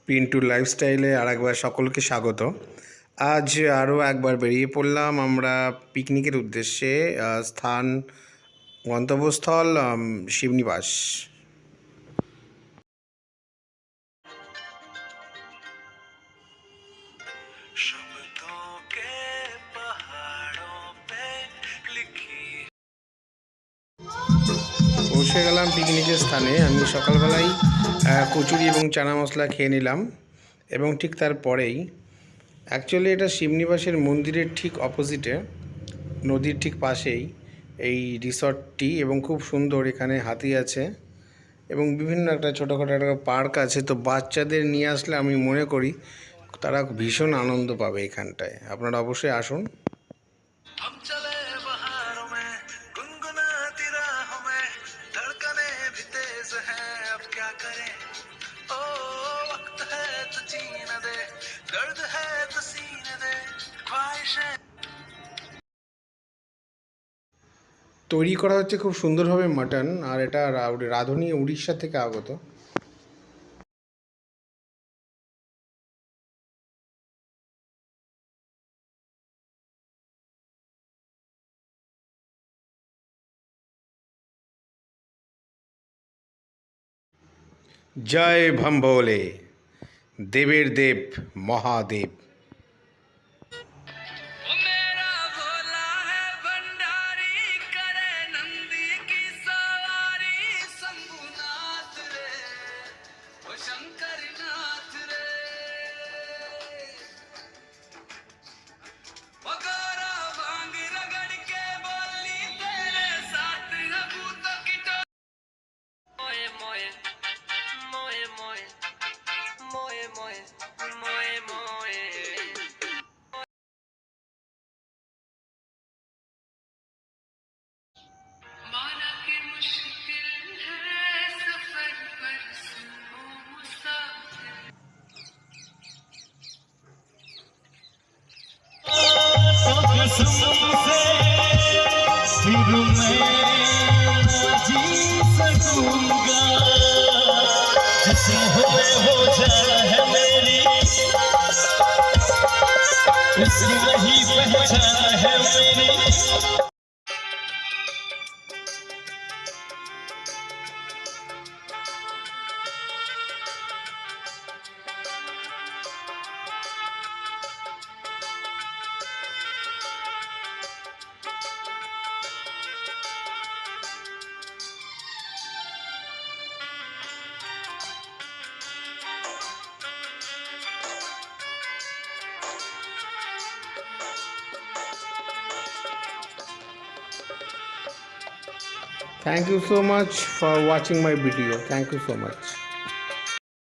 পিন্টু লাইফস্টাইলে আরেকবার সকলকে স্বাগত। আজ আরও একবার বেরিয়ে পড়লাম আমরা পিকনিকের উদ্দেশ্যে। স্থান গন্তব্যস্থল শিবনিবাস। পৌঁছে গেলাম পিকনিকের স্থানে। আমি সকালবেলায় কচুরি এবং চানা মশলা খেয়ে নিলাম এবং ঠিক তারপরেই অ্যাকচুয়ালি এটা শিবনিবাসের মন্দিরের ঠিক অপোজিটে, নদীর ঠিক পাশেই এই রিসর্টটি এবং খুব সুন্দর। এখানে হাতি আছে এবং বিভিন্ন একটা ছোটোখাটো একটা পার্ক আছে। তো বাচ্চাদের নিয়ে আসলে আমি মনে করি তারা ভীষণ আনন্দ পাবে এখানটায়। আপনারা অবশ্যই আসুন। তৈরি করা হচ্ছে খুব সুন্দরভাবে মাটন, আর এটা রাঁধুনি উড়িষ্যা থেকে আগত। জয় ভম্ভোলে, দেবের দেব মহাদেব। जिसे हुए हो जाए है मेरी, उसकी वही पहचान है मेरी। Thank you so much for watching my video. Thank you so much.